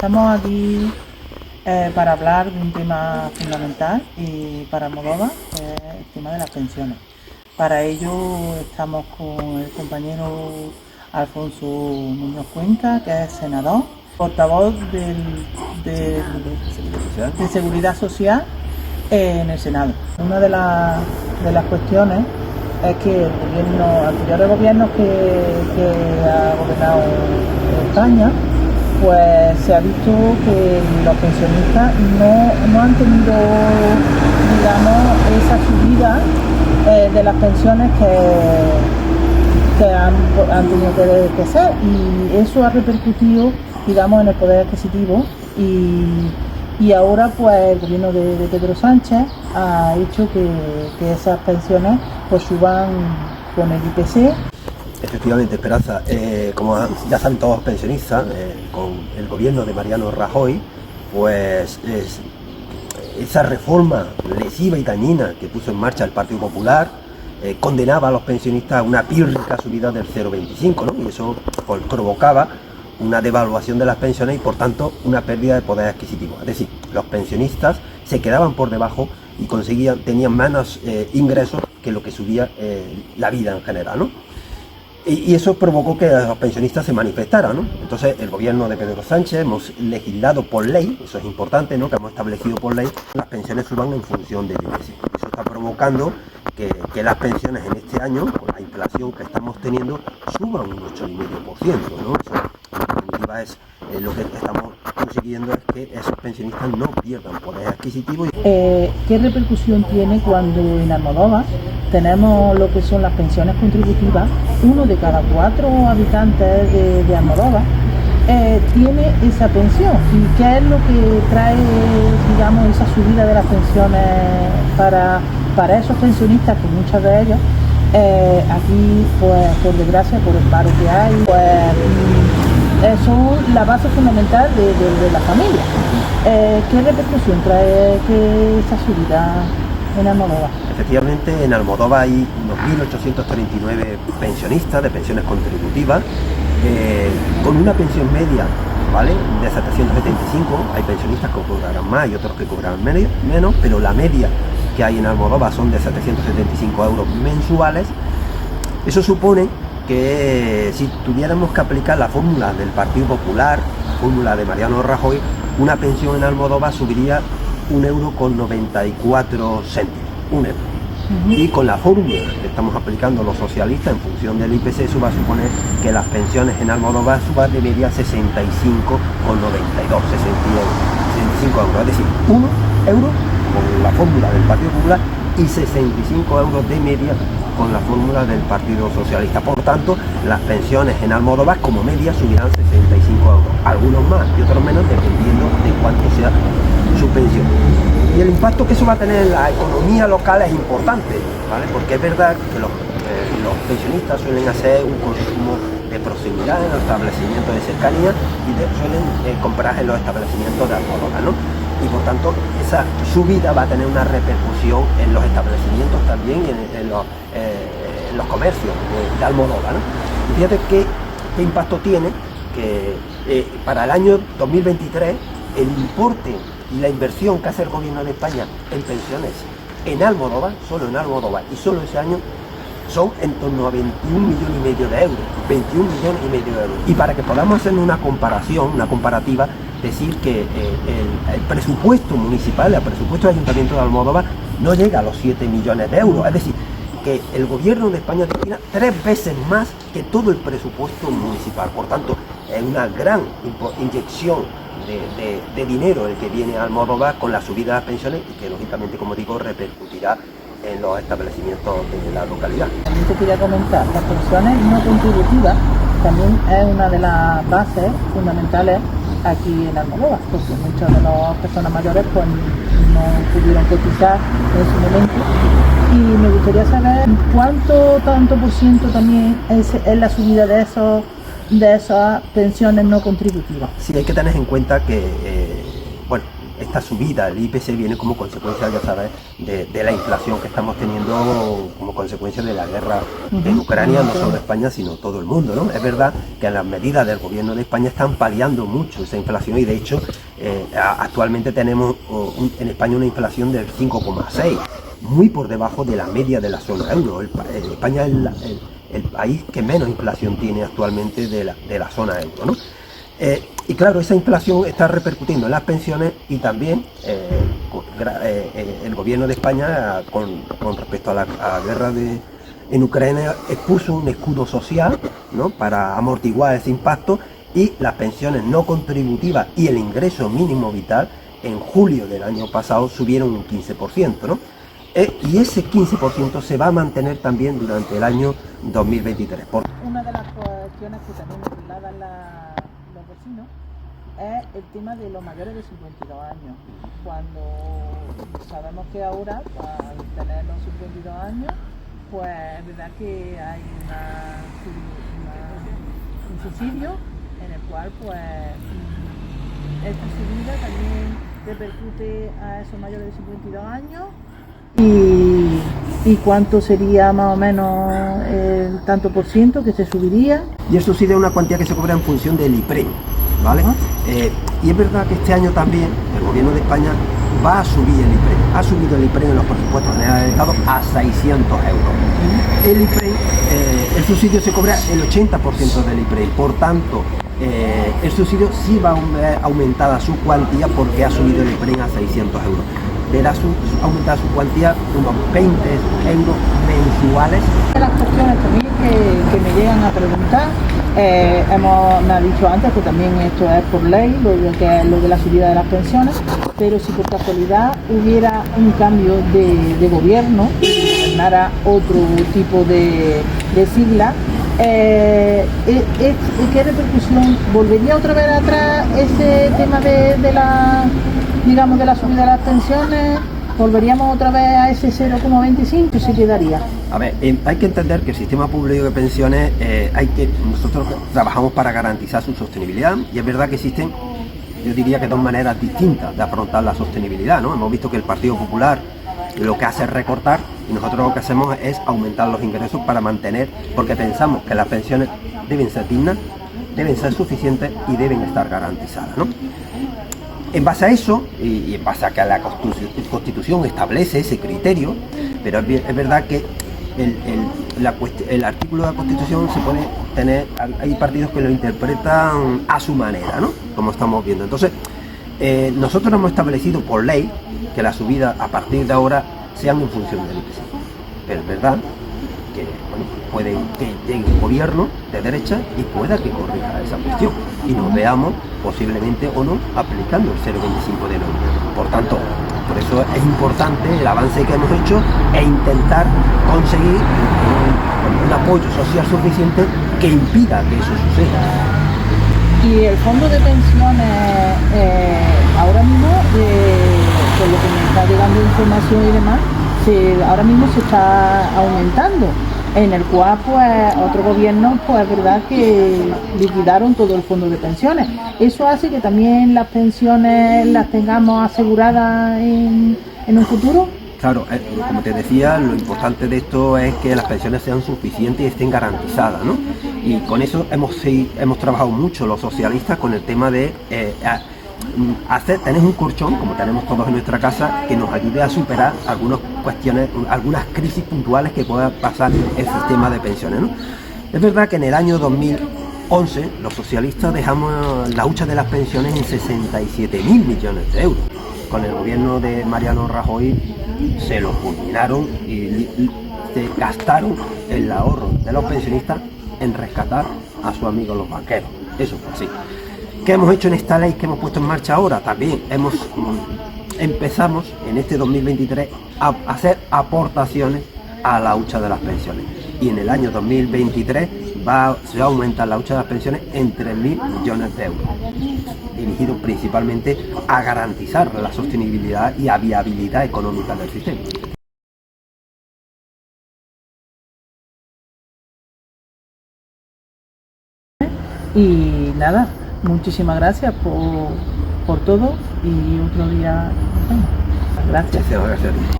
Estamos aquí para hablar de un tema fundamental y para Almodóvar, que es el tema de las pensiones. Para ello estamos con el compañero Alfonso Muñoz Cuenca, que es senador, portavoz de Seguridad Social en el Senado. Una de las cuestiones es que el gobierno, anteriores gobiernos que ha gobernado España, pues se ha visto que los pensionistas no han tenido, digamos, esa subida de las pensiones que han tenido que ser, y eso ha repercutido, digamos, en el poder adquisitivo, y ahora pues el gobierno de Pedro Sánchez ha hecho que esas pensiones pues suban con el IPC. Efectivamente, Esperanza, como ya saben todos los pensionistas, con el gobierno de Mariano Rajoy, pues esa reforma lesiva y dañina que puso en marcha el Partido Popular condenaba a los pensionistas a una pírrica subida del 0,25, ¿no? Y eso pues provocaba una devaluación de las pensiones y por tanto una pérdida de poder adquisitivo. Es decir, los pensionistas se quedaban por debajo y tenían menos ingresos que lo que subía la vida en general, ¿no? Y eso provocó que los pensionistas se manifestaran, ¿no? Entonces el gobierno de Pedro Sánchez hemos legislado por ley, eso es importante, ¿no? Que hemos establecido por ley, las pensiones suban en función del IPC. Eso está provocando que las pensiones en este año, con la inflación que estamos teniendo, suban un 8,5%, ¿no? Eso, en definitiva, es lo que estamos consiguiendo es que esos pensionistas no pierdan poder adquisitivo. ¿Qué repercusión tiene cuando en Almodóvar tenemos lo que son las pensiones contributivas? Uno de cada 4 habitantes de Almodóvar tiene esa pensión. ¿Y qué es lo que trae, digamos, esa subida de las pensiones para esos pensionistas, que muchos de ellos aquí, pues por desgracia, por el paro que hay, pues son la base fundamental de la familia? ¿Qué repercusión trae esa subida en Almodóvar? Efectivamente, en Almodóvar hay unos 1.839 pensionistas de pensiones contributivas, con una pensión media, ¿vale?, de 775. Hay pensionistas que cobrarán más y otros que cobrarán menos, pero la media que hay en Almodóvar son de 775 euros mensuales. Eso supone que si tuviéramos que aplicar la fórmula del Partido Popular, la fórmula de Mariano Rajoy, una pensión en Almodóvar subiría 1,94 €, 1 euro. Y con la fórmula que estamos aplicando los socialistas en función del IPC, eso va a suponer que las pensiones en Almodóvar suban de media 65,92, 65 euros. Es decir, 1 euro con la fórmula del Partido Popular y 65 euros de media con la fórmula del Partido Socialista. Por tanto, las pensiones en Almodóvar como media subirán 65 euros, algunos más y otros menos, dependiendo de cuánto sea su pensión. Y el impacto que eso va a tener en la economía local es importante, ¿vale? Porque es verdad que los pensionistas suelen hacer un consumo de proximidad en los establecimientos de cercanía y suelen comprar en los establecimientos de Almodóvar, ¿no? Y por tanto esa subida va a tener una repercusión en los establecimientos también y en los comercios de Almodóvar, ¿no? Y fíjate qué impacto tiene que para el año 2023 el importe y la inversión que hace el gobierno de España en pensiones en Almodóvar, solo en Almodóvar y solo ese año, son en torno a 21,5 millones de euros, 21,5 millones de euros. Y para que podamos hacer una comparación, una comparativa, decir que el presupuesto municipal, el presupuesto del Ayuntamiento de Almodóvar no llega a los 7 millones de euros, es decir, que el gobierno de España destina 3 veces más que todo el presupuesto municipal. Por tanto, es una gran inyección de dinero el que viene a Almodóvar con la subida de las pensiones y que lógicamente, como digo, repercutirá en los establecimientos de la localidad. También te quería comentar, las pensiones no contributivas también es una de las bases fundamentales aquí en Almodóvar, porque muchas de las personas mayores pues no pudieron cotizar en su momento, y me gustaría saber tanto por ciento también es la subida de esas pensiones no contributivas. Sí, hay que tener en cuenta que, bueno, esta subida del IPC viene como consecuencia, ya sabes, de la inflación que estamos teniendo como consecuencia de la guerra en Ucrania, no solo España, sino todo el mundo, ¿no? Es verdad que las medidas del gobierno de España están paliando mucho esa inflación y de hecho actualmente tenemos en España una inflación del 5,6, muy por debajo de la media de la zona euro. España es el país que menos inflación tiene actualmente de la zona euro, ¿no? Y claro, esa inflación está repercutiendo en las pensiones y también el gobierno de España con respecto a la guerra en Ucrania expuso un escudo social, ¿no?, para amortiguar ese impacto, y las pensiones no contributivas y el ingreso mínimo vital en julio del año pasado subieron un 15%, ¿no? Y ese 15% se va a mantener también durante el año 2023. Una de las cuestiones que también nos trasladan los vecinos es el tema de los mayores de 52 años. Cuando sabemos que ahora, al tener los 52 años, pues es verdad que hay un subsidio en el cual pues esta subida también repercute a esos mayores de 52 años. ¿Y cuánto sería más o menos el tanto por ciento que se subiría? Y el subsidio es una cuantía que se cobra en función del IPREM, ¿vale? Y es verdad que este año también el gobierno de España va a subir el IPREM. Ha subido el IPREM en los presupuestos generales del Estado a 600 euros. El IPREM, el subsidio se cobra el 80% del IPREM, por tanto, el subsidio sí va a aumentar su cuantía porque ha subido el IPREM a 600 euros. Verá aumentar su cuantía unos 20 euros mensuales. Las cuestiones también que me llegan a preguntar, me ha dicho antes que también esto es por ley, lo de la subida de las pensiones, pero si por casualidad hubiera un cambio de gobierno, que gobernara otro tipo de sigla, ¿qué repercusión? ¿Volvería otra vez atrás ese tema de la subida de las pensiones? ¿Volveríamos otra vez a ese 0,25 y se quedaría? A ver, hay que entender que el sistema público de pensiones, nosotros trabajamos para garantizar su sostenibilidad, y es verdad que existen, yo diría que dos maneras distintas de afrontar la sostenibilidad, ¿no? Hemos visto que el Partido Popular lo que hace es recortar y nosotros lo que hacemos es aumentar los ingresos para mantener, porque pensamos que las pensiones deben ser dignas, deben ser suficientes y deben estar garantizadas, ¿no? En base a eso, y en base a que la Constitución establece ese criterio, pero es verdad que el artículo de la Constitución se puede tener, hay partidos que lo interpretan a su manera, ¿no?, como estamos viendo. Entonces, nosotros hemos establecido por ley que las subidas a partir de ahora sean en función del IPC. Pero es verdad que, bueno, puede que llegue un gobierno de derecha y pueda que corrija esa cuestión y nos veamos posiblemente o no aplicando el 0,25 de nuevo. Por tanto, por eso es importante el avance que hemos hecho e intentar conseguir un apoyo social suficiente que impida que eso suceda. Y el fondo de pensiones, ahora mismo, por lo que me está llegando información y demás, ahora mismo se está aumentando, en el cual pues otros gobiernos, pues es verdad que liquidaron todo el fondo de pensiones. Eso hace que también las pensiones las tengamos aseguradas en un futuro. Claro, como te decía, lo importante de esto es que las pensiones sean suficientes y estén garantizadas, ¿no? Y con eso hemos trabajado mucho los socialistas con el tema de tener un colchón, como tenemos todos en nuestra casa, que nos ayude a superar algunas cuestiones, algunas crisis puntuales que pueda pasar el sistema de pensiones, ¿no? Es verdad que en el año 2011 los socialistas dejamos la hucha de las pensiones en 67.000 millones de euros. Con el gobierno de Mariano Rajoy se lo fulminaron y se gastaron el ahorro de los pensionistas en rescatar a sus amigos los banqueros. Eso fue así. ¿Qué hemos hecho en esta ley que hemos puesto en marcha ahora? También empezamos en este 2023 a hacer aportaciones a la hucha de las pensiones. Y en el año 2023 se va a aumentar la hucha de las pensiones en 3.000 millones de euros, dirigido principalmente a garantizar la sostenibilidad y la viabilidad económica del sistema. Y nada, muchísimas gracias por por todo y otro día nos vemos. Gracias. Gracias a ti.